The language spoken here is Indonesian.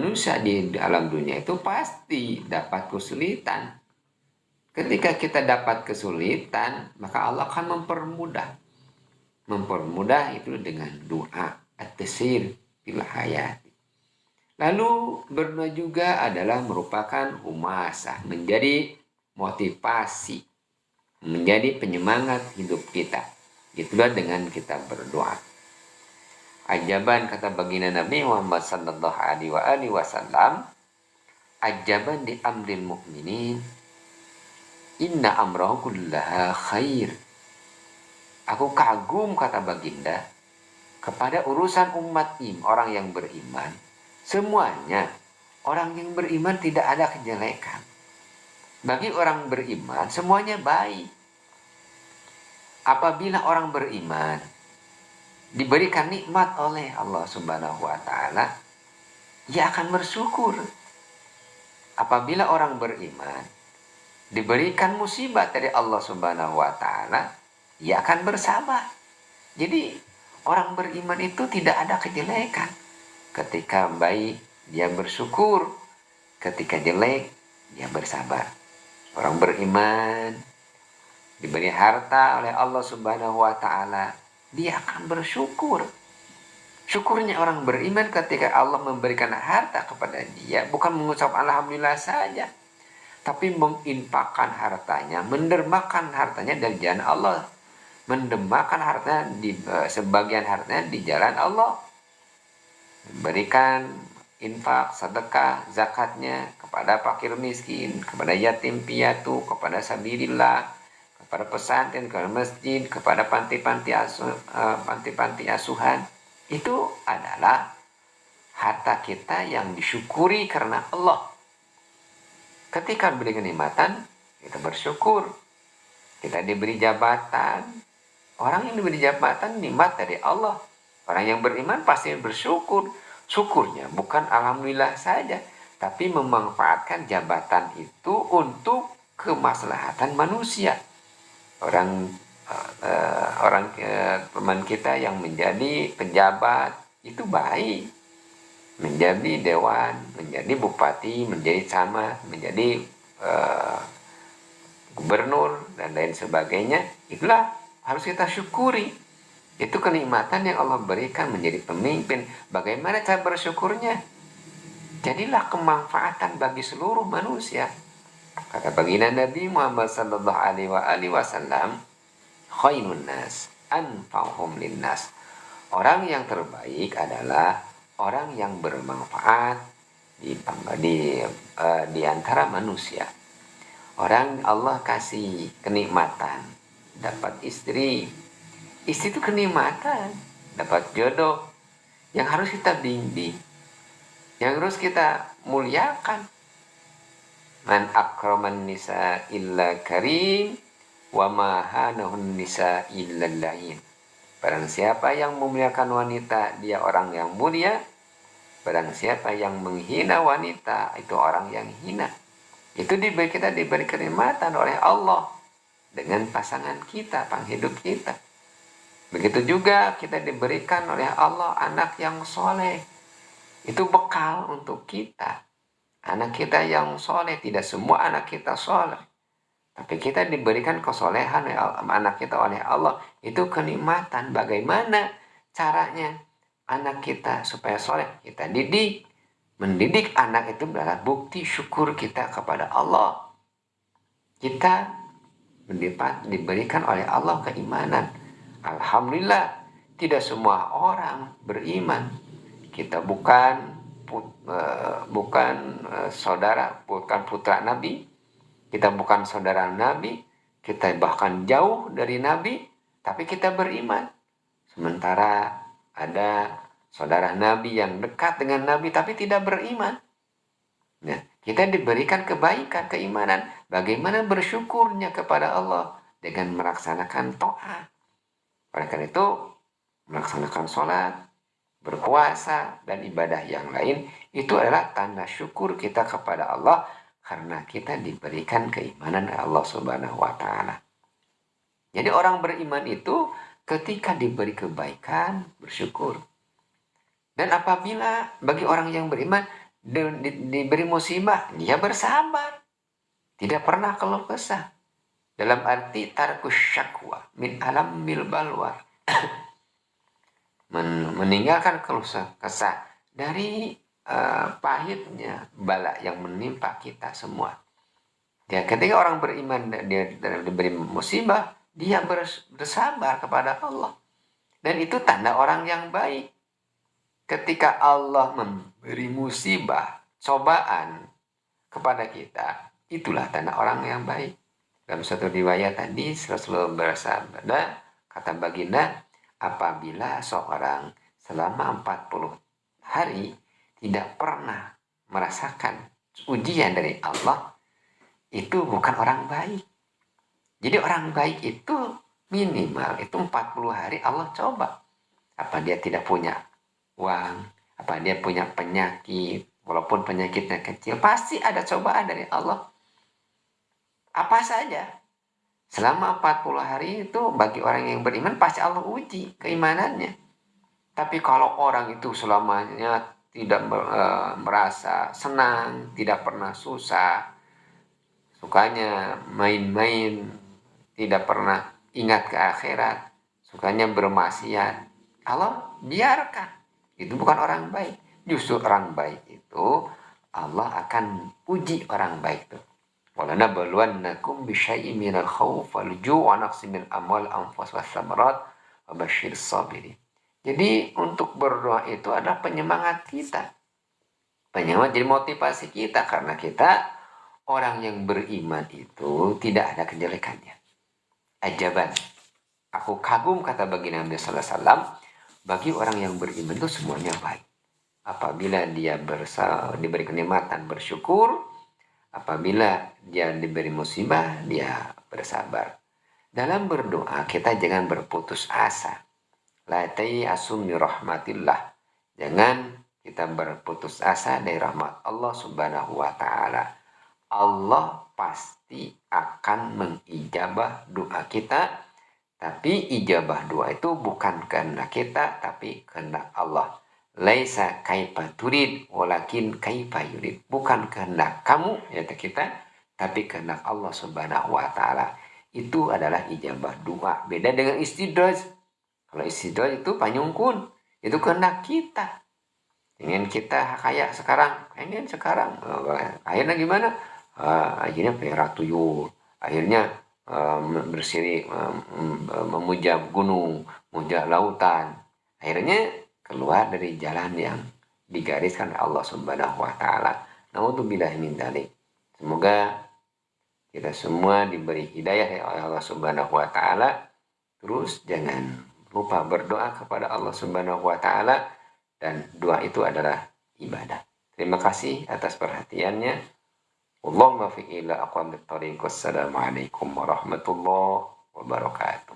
manusia di alam dunia itu pasti dapat kesulitan. Ketika kita dapat kesulitan, maka Allah akan mempermudah. Mempermudah itu dengan doa at-tasir fil hayat. Lalu berdoa juga adalah merupakan humasah, menjadi motivasi, menjadi penyemangat hidup kita. Itulah dengan kita berdoa. Ajaban kata baginda Nabi Muhammad sallallahu alaihi wasallam, ajaban di amril mu'minin, inna amrahu kullaha khair. Aku kagum kata baginda kepada urusan umat orang yang beriman. Semuanya orang yang beriman tidak ada kejelekan. Bagi orang beriman semuanya baik. Apabila orang beriman diberikan nikmat oleh Allah Subhanahu wa taala, ia akan bersyukur. Apabila orang beriman diberikan musibah dari Allah Subhanahu wa taala, ia akan bersabar. Jadi orang beriman itu tidak ada kejelekan. Ketika baik dia bersyukur, ketika jelek dia bersabar. Orang beriman diberi harta oleh Allah Subhanahu wa taala, dia akan bersyukur. Syukurnya orang beriman ketika Allah memberikan harta kepada dia bukan mengucap alhamdulillah saja, tapi menginfakkan hartanya, mendermakan hartanya dari jalan Allah, mendermakan hartanya sebagian hartanya di jalan Allah, memberikan infak, sedekah, zakatnya kepada fakir miskin, kepada yatim piatu, kepada sabilillah, kepada pesantren, kepada masjid, kepada panti-panti asuhan. Itu adalah harta kita yang disyukuri karena Allah. Ketika diberi kenikmatan, kita bersyukur. Kita diberi jabatan. Orang yang diberi jabatan nikmat dari Allah. Orang yang beriman pasti bersyukur. Syukurnya bukan alhamdulillah saja, tapi memanfaatkan jabatan itu untuk kemaslahatan manusia. Teman kita yang menjadi pejabat itu baik, menjadi dewan, menjadi bupati, menjadi camat, menjadi gubernur dan lain sebagainya, itulah harus kita syukuri. Itu kenikmatan yang Allah berikan menjadi pemimpin. Bagaimana cara bersyukurnya? Jadilah kemanfaatan bagi seluruh manusia. Kata baginda Nabi Muhammad sallallahu alaihi wasallam, khairun nas anfa'uhum linnas. Orang yang terbaik adalah orang yang bermanfaat di antara manusia. Orang Allah kasih kenikmatan, dapat istri. Istri itu kenikmatan, dapat jodoh yang harus kita bimbing, yang harus kita muliakan. Man akraman nisa illa karim wa ma hanahun nisa illa lain. Barang siapa yang memuliakan wanita, dia orang yang mulia. Barang siapa yang menghina wanita, itu orang yang hina. Itu kita diberi kenikmatan oleh Allah dengan pasangan kita, penghidup kita. Begitu juga kita diberikan oleh Allah anak yang soleh. Itu bekal untuk kita. Anak kita yang soleh, tidak semua anak kita soleh. Tapi kita diberikan kesolehan anak kita oleh Allah. Itu kenikmatan. Bagaimana caranya anak kita supaya soleh? Kita didik. Mendidik anak itu adalah bukti syukur kita kepada Allah. Kita diberikan oleh Allah keimanan. Alhamdulillah, tidak semua orang beriman. Kita bukan saudara, bukan putra Nabi, kita bukan saudara Nabi, kita bahkan jauh dari Nabi, tapi kita beriman. Sementara ada saudara Nabi yang dekat dengan Nabi tapi tidak beriman. Nah, kita diberikan kebaikan, keimanan. Bagaimana bersyukurnya kepada Allah dengan melaksanakan taat. Oleh karena itu, melaksanakan sholat, berpuasa, dan ibadah yang lain, itu adalah tanda syukur kita kepada Allah karena kita diberikan keimanan oleh Allah Subhanahu wa taala. Jadi orang beriman itu ketika diberi kebaikan bersyukur. Dan apabila bagi orang yang beriman diberi musibah, dia bersabar. Tidak pernah keluh kesah. Dalam arti tarkus syakwa min alamil balwa. Meninggalkan keluh kesah dari pahitnya bala yang menimpa kita semua. Ya, ketika orang beriman dia diberi musibah, dia bersabar kepada Allah. Dan itu tanda orang yang baik. Ketika Allah memberi musibah, cobaan kepada kita, itulah tanda orang yang baik. Dalam satu riwayat tadi, Rasulullah bersabda, kata baginda, apabila seorang selama 40 hari tidak pernah merasakan ujian dari Allah, itu bukan orang baik. Jadi orang baik itu minimal itu 40 hari Allah coba. Apa dia tidak punya uang, apa dia punya penyakit, walaupun penyakitnya kecil, pasti ada cobaan dari Allah. Apa saja. Selama 40 hari itu bagi orang yang beriman pasti Allah uji keimanannya. Tapi kalau orang itu selamanya tidak merasa senang, tidak pernah susah, sukanya main-main, tidak pernah ingat ke akhirat, sukanya bermaksiat, Allah biarkan. Itu bukan orang baik. Justru orang baik itu Allah akan uji orang baik itu. Walanabluwannakum bisyai'in minal khawf wal ju' wa naqsin min amwal anfus was samarat wa basyir sabirin. Jadi untuk berdoa itu adalah penyemangat kita. Penyemangat jadi motivasi kita, karena kita orang yang beriman itu tidak ada kejelekannya. Ajaban. Aku kagum, kata baginda Nabi sallallahu alaihi wasallam, bagi orang yang beriman itu semuanya baik. Apabila dia diberi kenikmatan bersyukur, apabila dia diberi musibah dia bersabar. Dalam berdoa kita jangan berputus asa. La ta'asum min rahmatillah. Jangan kita berputus asa dari rahmat Allah Subhanahu wa taala. Allah pasti akan mengijabah doa kita. Tapi ijabah doa itu bukan kehendak kita, tapi kehendak Allah. Laisa kaifa turid, walakin kaifa yurid. Bukan kehendak kamu, yaitu kita, tapi kehendak Allah Subhanahu wa taala. Itu adalah ijabah doa. Beda dengan istidraj. Kalau istidraj itu panyungkun, itu kehendak kita. Ingin kita kaya sekarang, ingin sekarang. Akhirnya gimana? Akhirnya pelihara tuyul. Akhirnya bersiri, memuja gunung, memuja lautan. Akhirnya keluar dari jalan yang digariskan Allah Subhanahu wa taala. Nauzubillahi min dzalik. Semoga kita semua diberi hidayah oleh Allah Subhanahu wa taala. Terus jangan lupa berdoa kepada Allah Subhanahu wa taala, dan doa itu adalah ibadah. Terima kasih atas perhatiannya. Wallahumma fi ila aqwamit thariq. Wassalamualaikum warahmatullahi wabarakatuh.